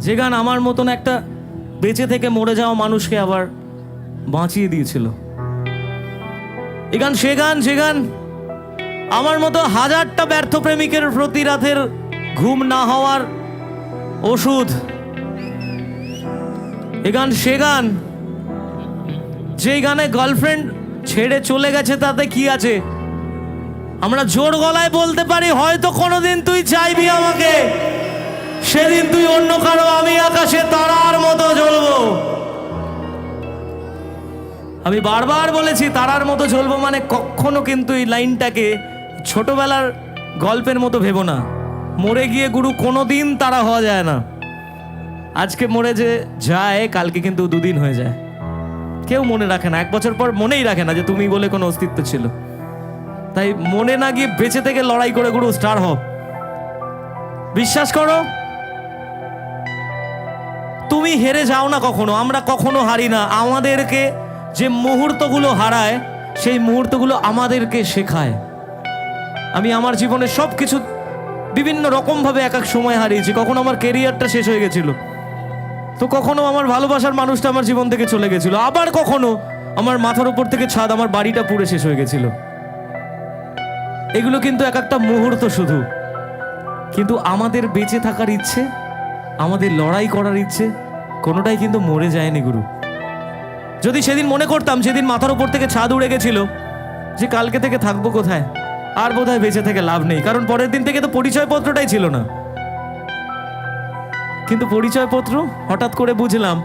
যে গান আমার মতন একটা বেঁচে থেকে মরে যাওয়া মানুষকে আবার বাঁচিয়ে দিয়েছিল। এই গান সে গান যে গান আমার মতো হাজারটা ব্যর্থ প্রেমিকের প্রতি রাতের ঘুম না হওয়ার ওষুধ। এই গান সে গান যেই গানে গার্লফ্রেন্ড ছেড়ে চলে গেছে তাতে কি আছে, আমরা জোর গলায় বলতে পারি হয়তো কোনোদিন তুই চাইবি আমাকে, সেদিন তুই অন্য কারো, আমি আকাশে তারার মতো জ্বলবো। আমি বারবার বলেছি তারার মতো জ্বলবো মানে কখনো কিন্তু এই লাইনটাকে ছোটবেলার গল্পের মতো ভেবো না। মরে গিয়ে গুরু কোনোদিন তারা হওয়া যায় না। আজকে মরে যে যায় কালকে কিন্তু দুদিন হয়ে যায়। কেউ মনে রাখে না, 1 বছর পর মনেই রাখে না যে তুমি বলে কোনো অস্তিত্ব ছিল। তাই মনে না গিয়ে বেঁচে থেকে লড়াই করে গুরু স্টার হও। বিশ্বাস করো তুমি হেরে যাও না কখনো, আমরা কখনো হারি না। আমাদেরকে যে মুহূর্তগুলো হারায় সেই মুহূর্তগুলো আমাদেরকে শেখায়। আমি আমার জীবনে সব কিছু বিভিন্ন রকমভাবে এক এক সময় হারিয়েছি। কখনো আমার কেরিয়ারটা শেষ হয়ে গেছিল, তো কখনো আমার ভালোবাসার মানুষটা আমার জীবন থেকে চলে গেছিল, আবার কখনো আমার মাথার উপর থেকে ছাদ, আমার বাড়িটা পুড়ে শেষ হয়ে গেছিল। এগুলো কিন্তু এক একটা মুহূর্ত শুধু, কিন্তু আমাদের বেঁচে থাকার ইচ্ছে, আমাদের লড়াই করার ইচ্ছে কোনোটাই কিন্তু মরে যায়নি গুরু। যদি সেদিন মনে করতাম সেদিন মাথার উপর থেকে ছাদ উড়ে গেছিল যে কালকে থেকে থাকবো কোথায়, আর বোধহয় বেঁচে থেকে লাভ নেই, কারণ পরের দিন থেকে তো পরিচয়পত্রটাই ছিল না। কিন্তু পরিচয়পত্র হঠাৎ করে বুঝলাম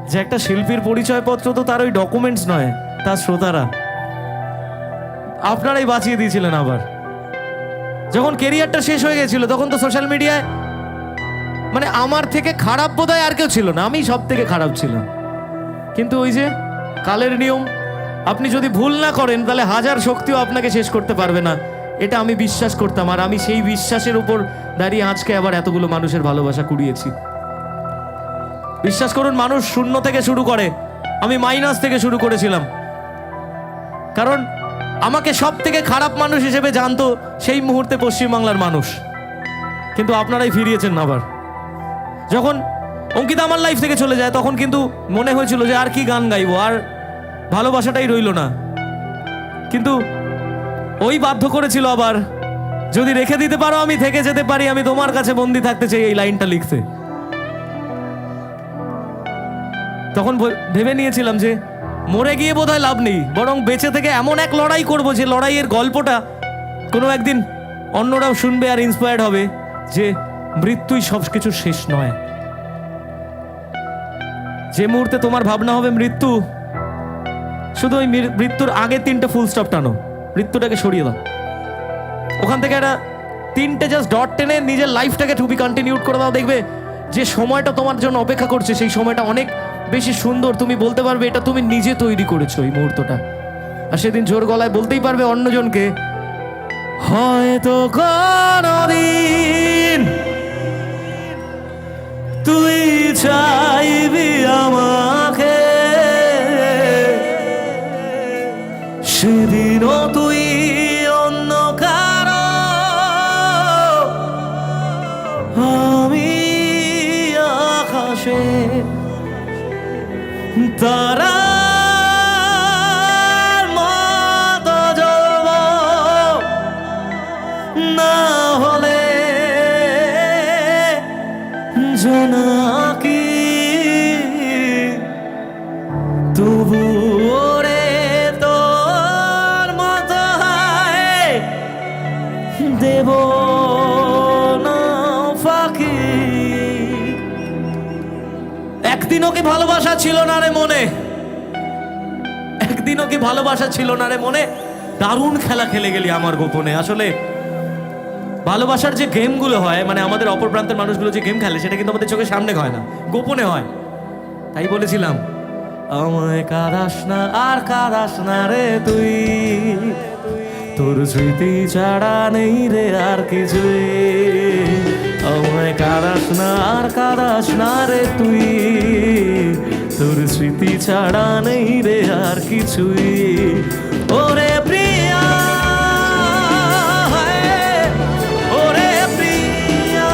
যে একটা শিল্পীর পরিচয়পত্র তো তার ওই ডকুমেন্টস নয়, তার শ্রোতারা। আপনারাই বাঁচিয়ে দিয়েছিলেন। আবার যখন কেরিয়ারটা শেষ হয়ে গেছিল তখন তো সোশ্যাল মিডিয়ায় মানে আমার থেকে খারাপ বোধহয় আর কেউ ছিল না, আমি সব থেকে খারাপ ছিলাম। কিন্তু ওই যে কালের নিয়ম, আপনি যদি ভুল না করেন তাহলে হাজার শক্তিও আপনাকে শেষ করতে পারবে না, এটা আমি বিশ্বাস করতাম। আর আমি সেই বিশ্বাসের উপর দাঁড়িয়ে আজকে আবার এতগুলো মানুষের ভালোবাসা কুড়িয়েছি। বিশ্বাস করুন, মানুষ শূন্য থেকে শুরু করে, আমি মাইনাস থেকে শুরু করেছিলাম। কারণ আমাকে সব থেকে খারাপ মানুষ হিসেবে জানতো সেই মুহূর্তে পশ্চিমবাংলার মানুষ, কিন্তু আপনারাই ফিরিয়েছেন আবার। যখন অঙ্কিতা আমার লাইফ থেকে চলে যায় তখন কিন্তু মনে হয়েছিল যে আর কি গান গাইবো, আর ভালোবাসাটাই রইল না। কিন্তু ওই বাধ্য করেছিল আবার, যদি রেখে দিতে পারো আমি থেকে যেতে পারি, আমি তোমার কাছে বন্দি থাকতে চাই, এই লাইনটা লিখতে। তখন ভেবে নিয়েছিলাম যে মরে গিয়ে বোধহয় লাভ নেই, বরং বেঁচে থেকে এমন এক লড়াই করব যে লড়াইয়ের গল্পটা কোনো একদিন অন্যরাও শুনবে আর ইন্সপায়ার্ড হবে যে মৃত্যুই সব কিছু শেষ নয়। যে মুহূর্তে তোমার ভাবনা হবে মৃত্যু, শুধু ওই মৃত্যুর আগে 3টে ফুল স্টপ টানো, মৃত্যুটাকে সরিয়ে দাও। ওখান থেকে একটা 3টে জাস্ট ডট টেনে নিজের লাইফটাকে টু বি কন্টিনিউড করে দাও। দেখবে যে সময়টা তোমার জন্য অপেক্ষা করছে সেই সময়টা অনেক বেশি সুন্দর। তুমি বলতে পারবে এটা তুমি নিজে তৈরি করেছো এই মুহূর্তটা, আর সেদিন জোর গলায় বলতেই পারবে অন্যজনকে, হয়তো কোনদিন তুই চাইবি আমাকে, সেদিনও তুই অন্য কারো, আমি আকাশে তারার মতো জ্বলবো, না হলে জোনাকি তবু ওরে তোর মতো দেব না ফাঁকি। একদিনও কি ভালোবাসা ছিল না রে মনে, একদিনও কি ভালোবাসা ছিল না রে মনে, দারুণ খেলা খেলে গেলি আমার গোপনে। আসলে ভালোবাসার যে গেমগুলো হয়, মানে আমাদের অপর প্রান্তের মানুষগুলো যে গেম খেলে, সেটা কিন্তু আমাদের চোখের সামনে হয় না, গোপনে হয়। তাই বলেছিলাম, আমায় কাঁদাস না আর কাঁদাস না রে তুই, তোর স্মৃতি ছাড়া নেই রে আর কিছুই। আমায় কাঁদাস না আর কাঁদাস না রে তুই, তোর স্মৃতি ছাড়া নেই রে আর কিছুই। ওরে প্রিয়া, ওরে প্রিয়া,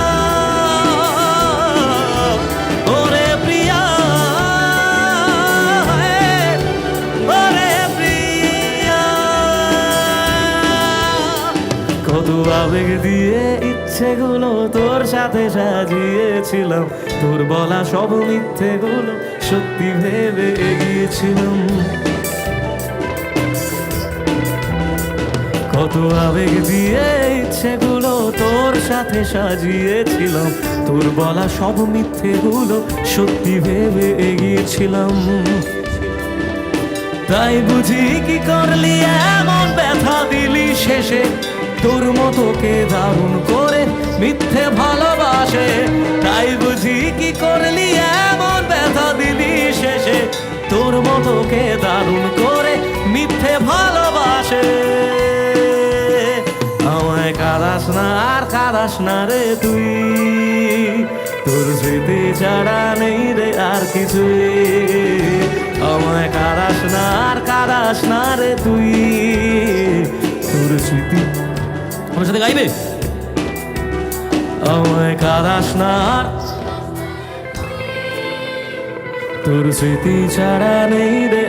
আবেগ দিয়ে ইচ্ছেগুলো তোর সাথে সাজিয়েছিলাম, তোর বলা সব মিথ্যেগুলো সত্যি ভেবে এগিয়েছিলাম। কত আবেগ দিয়ে ইচ্ছেগুলো তোর সাথে সাজিয়েছিলাম, তোর বলা সব মিথ্যেগুলো সত্যি ভেবে এগিয়েছিলাম। তাই বুঝি কি করলি এমন ব্যথা দিলি শেষে, তোর মতো কে দারুণ করে মিথ্যে ভালোবাসে। তাই বুঝি কি করলি এমন ব্যথা দিলি শেষে, তোর মতো কে দারুণ করে মিথ্যে ভালোবাসে। আমায় কাঁদাস না আর কাঁদাস না রে তুই, তোর স্মৃতি ছাড়া নেই রে আর কিছুই। আমায় কাঁদাস না আর কাঁদাস না রে তুই, তোর স্মৃতি। আমার সাথে গাইবে? আমায় কাঁদাস না আর, তোর স্মৃতি ছাড়া নেই রে।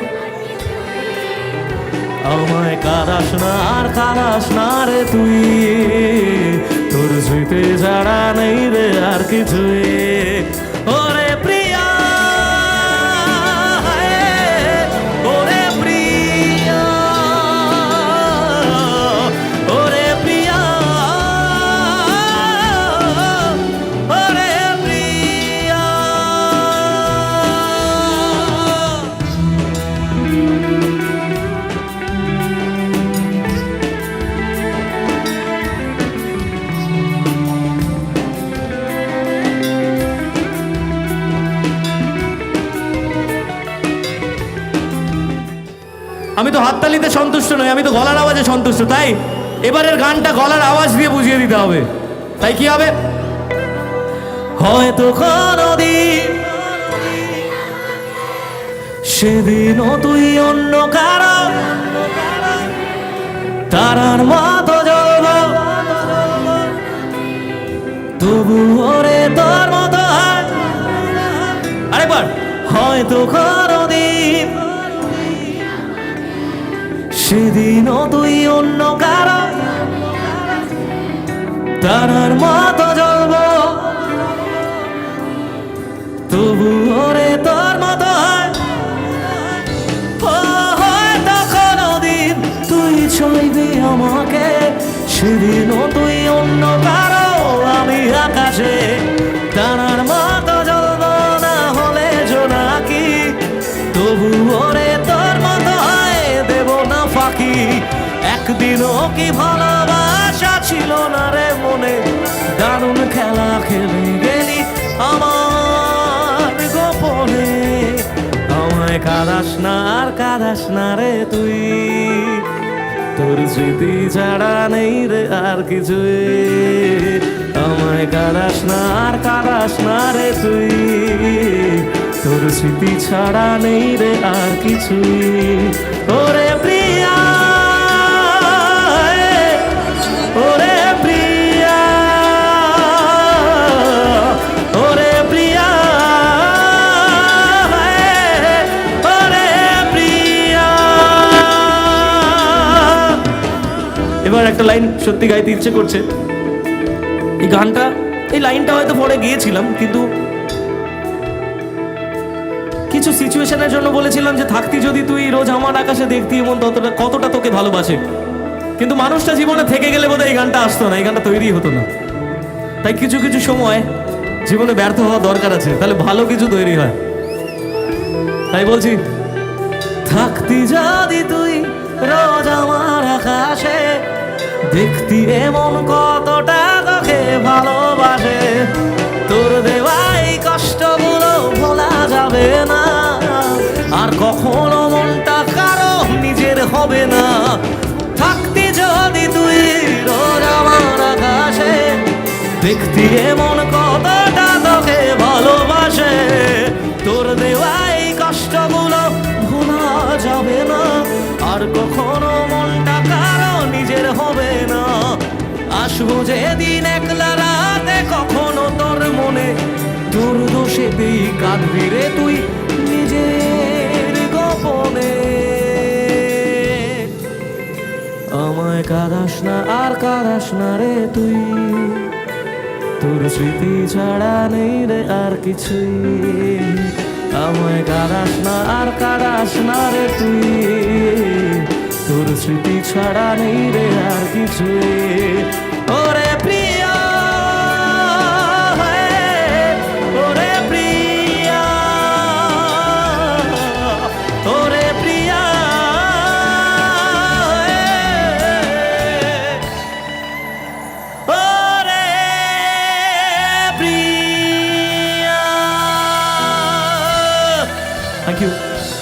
আমায় কাঁদাস না আর কাঁদাস না রে তুই, তোর স্মৃতি ছাড়া নেই রে আর কিছুই। ওরে প্রিয়া, ওরে প্রিয়া, ওরে প্রিয়া, ওরে প্রিয়া। আমি তো হাততালিতে সন্তুষ্ট নই, আমি তো গলার আওয়াজে সন্তুষ্ট। তাই এবারের গানটা গলার আওয়াজ দিয়ে বুঝিয়ে দিতে হবে। তাই কি হবে? হয়তো কোনদিন সেদিনও তুই অন্য কারো তারার মতো জ্বলব, তবু ওরে তোর মতো হয়। আরেকবার। হয়তো কোনদিন সেদিনও তুই অন্য কারো তারার মতো জ্বলব, তবু ওরে তোর মতো হয়। হয়তো কোনদিন তুই ছইবি আমাকে, সেদিনও তুই অন্য কারো, আমি আকাশে তারার মতো জ্বলব, না হলে জোনাকি, তবু ওরে তোর মতো হয়, দেব না ফাঁকি। একদিনও কি ভালোবাসা ছিল না রে মনে, দারুণ খেলা খেলে গেলি আমার গোপনে। আমায় কাঁদাস না আর কাঁদাস না রে তুই, তোর স্মৃতি ছাড়া নেই রে আর কিছুই। আমায় কাঁদাস না আর কাঁদাস না রে তুই, তোর স্মৃতি ছাড়া নেই রে আর কিছুই। ওরে প্রিয়া, ওরে প্রিয়া, ওরে প্রিয়া, ওরে প্রিয়া। এবার একটা লাইন সত্যি গাইতে ইচ্ছে করছে। এই গানটা, এই লাইনটা হয়তো পরে গিয়েছিলাম, কিন্তু কিছু সিচুয়েশনের জন্য বলেছিলাম যে থাকতি যদি তুই রোজ আমার আকাশে দেখতি এমন কতটা তোকে ভালোবাসে। কিন্তু মানুষটা জীবনে থেকে গেলে বোধহয় এই গানটা আসতো না, এই গানটা তৈরি হতো না। তাই কিছু কিছু সময় জীবনে ব্যর্থ হওয়া দরকার আছে, তাহলে ভালো কিছু তৈরি হয়। তাই বলছি, থাকতি যদি তুই রোজ আমার আকাশে দেখতি এমন কতটা তোকে ভালোবাসে, তোর দেওয়া এই কষ্টগুলো ভোলা যাবে না, আর কখনো মনটা কারো নিজের হবে না। থাকতি যদি তুই রোজ আমার আকাশে দেখতি এমন কতটা তোকে ভালোবাসে, তোর দেওয়া এই কষ্টগুলো ভোলা যাবে না, আর কখনো মনটা কারো নিজের হবে না। আসবো যেদিন একলা রাতে কখনো তোর মনে, তোর দোষেতেই কাঁদবি রে তুই নিজের গোপনে। আমায় আমায় কাঁদাস না আর কাঁদাস না রে তুই, তোর স্মৃতি ছাড়া নেই রে আর কিছুই। আমায় কাঁদাস না আর কাঁদাস না রে তুই, তোর স্মৃতি ছাড়া নেই রে আর কিছুই।